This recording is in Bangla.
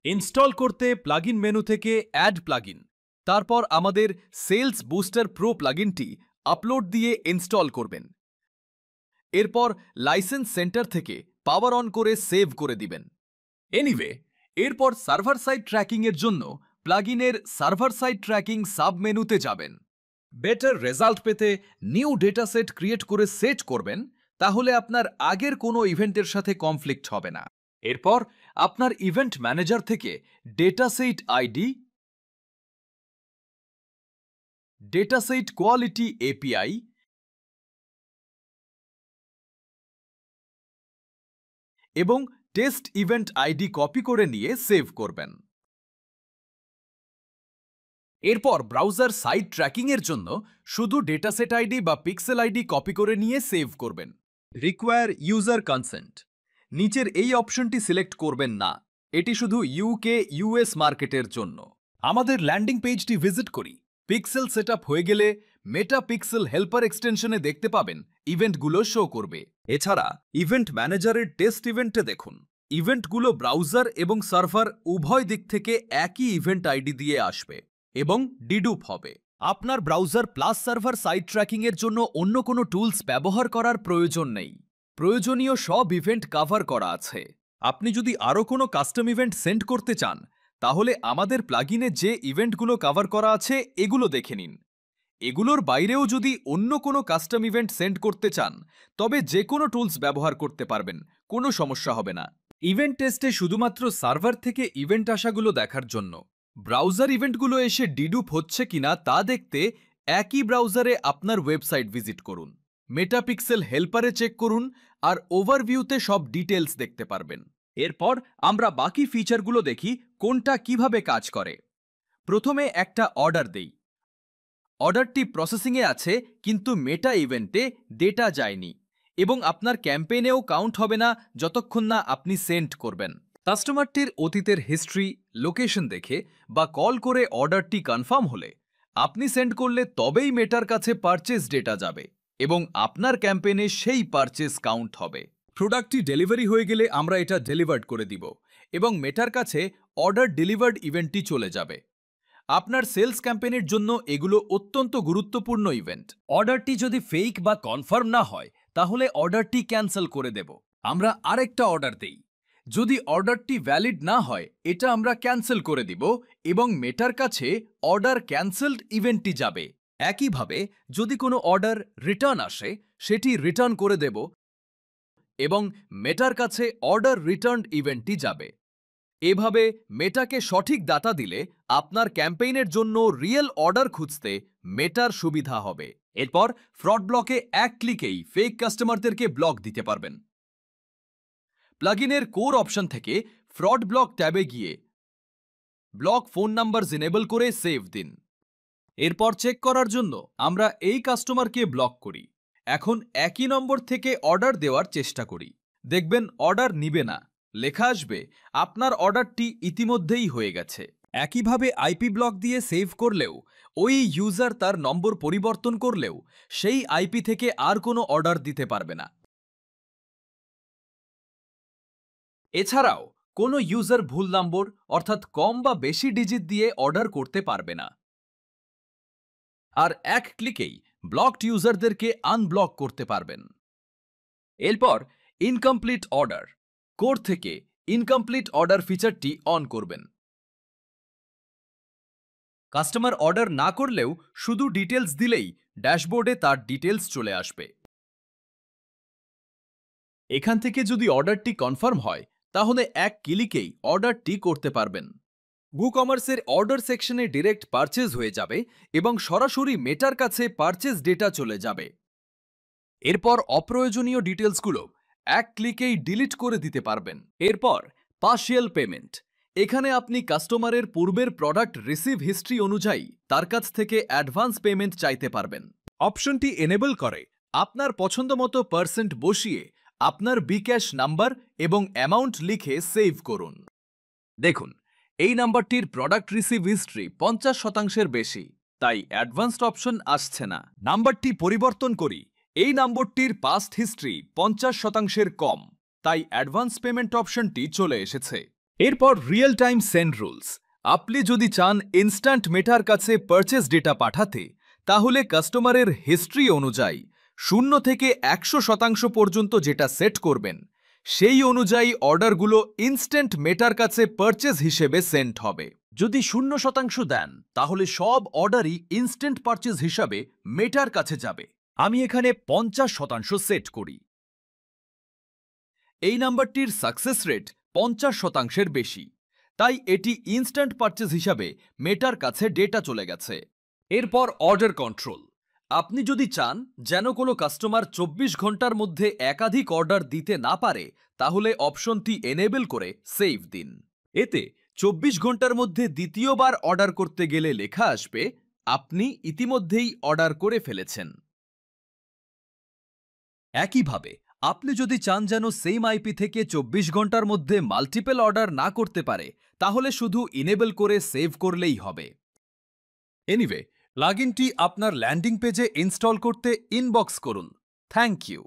ইনস্টল করতে প্লাগইন মেনু থেকে অ্যাড প্লাগইন, তারপর আমাদের সেলস বুস্টার প্রো প্লাগইনটি আপলোড দিয়ে ইনস্টল করবেন। এরপর লাইসেন্স সেন্টার থেকে পাওয়ার অন করে সেভ করে দিবেন। এনিওয়ে, এরপর সার্ভার সাইড ট্র্যাকিং এর জন্য প্লাগইনের সার্ভার সাইড ট্র্যাকিং সাব মেনুতে যাবেন। বেটার রেজাল্ট পেতে নিউ ডেটা সেট ক্রিয়েট করে সেট করবেন, তাহলে আপনার আগের কোনো ইভেন্টের সাথে কনফ্লিক্ট হবে না। এরপর আপনার ইভেন্ট ম্যানেজার থেকে data set ID, data set quality API এবং টেস্ট ইভেন্ট আইডি কপি করে নিয়ে সেভ করবেন। এরপর ব্রাউজার সাইট ট্র্যাকিং এর জন্য শুধু ডেটাসেট আইডি বা পিক্সেল আইডি কপি করে নিয়ে সেভ করবেন। রিকোয়ার ইউজার কনসেন্ট, নিচের এই অপশনটি সিলেক্ট করবেন না, এটি শুধু ইউকে ইউএস মার্কেটের জন্য। আমাদের ল্যান্ডিং পেজটি ভিজিট করি। পিক্সেল সেটআপ হয়ে গেলে মেটা পিক্সেল হেল্পার এক্সটেনশনে দেখতে পাবেন ইভেন্টগুলো শো করবে। এছাড়া ইভেন্ট ম্যানেজারের টেস্ট ইভেন্টে দেখুন, ইভেন্টগুলো ব্রাউজার এবং সার্ভার উভয় দিক থেকে একই ইভেন্ট আইডি দিয়ে আসবে এবং ডিডুপ হবে। আপনার browser plus server site tracking এর জন্য অন্য কোনো টুলস ব্যবহার করার প্রয়োজন নেই। প্রয়োজনীয় সব ইভেন্ট কভার করা আছে। আপনি যদি আরও কোনো কাস্টম ইভেন্ট সেন্ড করতে চান, তাহলে আমাদের প্লাগইনে যে ইভেন্টগুলো কভার করা আছে এগুলো দেখে নিন। এগুলোর বাইরেও যদি অন্য কোনো কাস্টম ইভেন্ট সেন্ড করতে চান, তবে যে কোনো টুলস ব্যবহার করতে পারবেন, কোনো সমস্যা হবে না। ইভেন্ট টেস্টে শুধুমাত্র সার্ভার থেকে ইভেন্ট আসাগুলো দেখার জন্য ব্রাউজার ইভেন্টগুলো এসে ডিডুপ হচ্ছে কিনা তা দেখতে একই ব্রাউজারে আপনার ওয়েবসাইট ভিজিট করুন, মেটাপিক্সেল হেল্পারে চেক করুন আর ওভারভিউতে সব ডিটেলস দেখতে পারবেন। এরপর আমরা বাকি ফিচারগুলো দেখি কোনটা কিভাবে কাজ করে। প্রথমে একটা অর্ডার দেই। অর্ডারটি প্রসেসিংয়ে আছে, কিন্তু মেটা ইভেন্টে ডেটা যায়নি এবং আপনার ক্যাম্পেইনেও কাউন্ট হবে না যতক্ষণ না আপনি সেন্ড করবেন। কাস্টমারটির অতীতের হিস্ট্রি, লোকেশন দেখে বা কল করে অর্ডারটি কনফার্ম হলে আপনি সেন্ড করলে তবেই মেটার কাছে পারচেজ ডেটা যাবে এবং আপনার ক্যাম্পেইনে সেই পারচেজ কাউন্ট হবে। প্রোডাক্টটি ডেলিভারি হয়ে গেলে আমরা এটা ডেলিভার্ড করে দিব এবং মেটার কাছে অর্ডার ডেলিভার্ড ইভেন্টটি চলে যাবে। আপনার সেলস ক্যাম্পেইনের জন্য এগুলো অত্যন্ত গুরুত্বপূর্ণ ইভেন্ট। অর্ডারটি যদি ফেক বা কনফার্ম না হয়, তাহলে অর্ডারটি ক্যান্সেল করে দেব। আমরা আরেকটা অর্ডার দেই। যদি অর্ডারটি ভ্যালিড না হয়, এটা আমরা ক্যান্সেল করে দিব এবং মেটার কাছে অর্ডার ক্যান্সেলড ইভেন্টটি যাবে। একইভাবে যদি কোনো অর্ডার রিটার্ন আসে, সেটি রিটার্ন করে দেব এবং মেটার কাছে অর্ডার রিটার্নড ইভেন্টটি যাবে। এভাবে মেটাকে সঠিক ডাটা দিলে আপনার ক্যাম্পেইনের জন্য রিয়েল অর্ডার খুঁজতে মেটার সুবিধা হবে। এরপর ফ্রড ব্লকে এক ক্লিকেই ফেক কাস্টমারদেরকে ব্লক দিতে পারবেন। প্লাগইনের কোর অপশন থেকে ফ্রড ব্লক ট্যাবে গিয়ে ব্লক ফোন নাম্বার এনেবল করে সেভ দিন। এরপর চেক করার জন্য আমরা এই কাস্টমারকে ব্লক করি। এখন একই নম্বর থেকে অর্ডার দেওয়ার চেষ্টা করি। দেখবেন অর্ডার নিবে না, লেখা আসবে আপনার অর্ডারটি ইতিমধ্যেই হয়ে গেছে। একইভাবে আইপি ব্লক দিয়ে সেভ করলেও ওই ইউজার তার নম্বর পরিবর্তন করলেও সেই আইপি থেকে আর কোনো অর্ডার দিতে পারবে না। এছাড়াও কোনো ইউজার ভুল নম্বর অর্থাৎ কম বা বেশি ডিজিট দিয়ে অর্ডার করতে পারবে না। আর এক ক্লিকেই ব্লকড ইউজারদেরকে আনব্লক করতে পারবেন। এরপর ইনকমপ্লিট অর্ডার কোড থেকে ইনকমপ্লিট অর্ডার ফিচারটি অন করবেন। কাস্টমার অর্ডার না করলেও শুধু ডিটেলস দিলেই ড্যাশবোর্ডে তার ডিটেলস চলে আসবে। এখান থেকে যদি অর্ডারটি কনফার্ম হয়, তাহলে এক ক্লিকেই অর্ডারটি করতে পারবেন। বুকমার্সের অর্ডার সেকশনে ডিরেক্ট পারচেজ হয়ে যাবে এবং সরাসরি মেটার কাছে পারচেজ ডেটা চলে যাবে। এরপর অপ্রয়োজনীয় ডিটেলসগুলো এক ক্লিকেই ডিলিট করে দিতে পারবেন। এরপর পার্শিয়াল পেমেন্ট, এখানে আপনি কাস্টমারের পূর্বের প্রোডাক্ট রিসিভ হিস্ট্রি অনুযায়ী তার কাছ থেকে অ্যাডভান্স পেমেন্ট চাইতে পারবেন। অপশনটি এনেবল করে আপনার পছন্দমতো পার্সেন্ট বসিয়ে আপনার বিক্যাশ নাম্বার এবং অ্যামাউন্ট লিখে সেভ করুন। দেখুন, এই নাম্বারটির প্রোডাক্ট রিসিভ হিস্ট্রি 50%-এর বেশি, তাই অ্যাডভান্সড অপশন আসছে না। নাম্বারটি পরিবর্তন করি, এই নম্বরটির পাস্ট হিস্ট্রি 50%-এর কম, তাই অ্যাডভান্স পেমেন্ট অপশনটি চলে এসেছে। এরপর রিয়েল টাইম সেন্ড রুলস। আপনি যদি চান ইনস্ট্যান্ট মেটার কাছে পারচেস ডেটা পাঠাতে, তাহলে কাস্টমারের হিস্ট্রি অনুযায়ী 0 থেকে 100% পর্যন্ত যেটা সেট করবেন, সেই অনুযায়ী অর্ডারগুলো ইনস্ট্যান্ট মেটার কাছে পারচেস হিসেবে সেন্ড হবে। যদি 0% দেন, তাহলে সব অর্ডারই ইনস্ট্যান্ট পারচেস হিসাবে মেটার কাছে যাবে। আমি এখানে 50% সেট করি। এই নাম্বারটির সাকসেস রেট 50%-এর বেশি, তাই এটি ইনস্ট্যান্ট পারচেস হিসাবে মেটার কাছে ডেটা চলে গেছে। এরপর অর্ডার কন্ট্রোল। আপনি যদি চান যেন কোনো কাস্টমার 24 ঘন্টার মধ্যে একাধিক অর্ডার দিতে না পারে, তাহলে অপশনটি এনেবল করে সেভ দিন। এতে 24 ঘন্টার মধ্যে দ্বিতীয়বার অর্ডার করতে গেলে লেখা আসবে, আপনি ইতিমধ্যেই অর্ডার করে ফেলেছেন। একইভাবে আপনি যদি চান যেন সেম আইপি থেকে 24 ঘন্টার মধ্যে মাল্টিপল অর্ডার না করতে পারে, তাহলে শুধু ইনেবল করে সেভ করলেই হবে। এনিওয়ে, প্লাগইনটি আপনার ল্যান্ডিং পেজে ইনস্টল করতে ইনবক্স করুন। Thank you.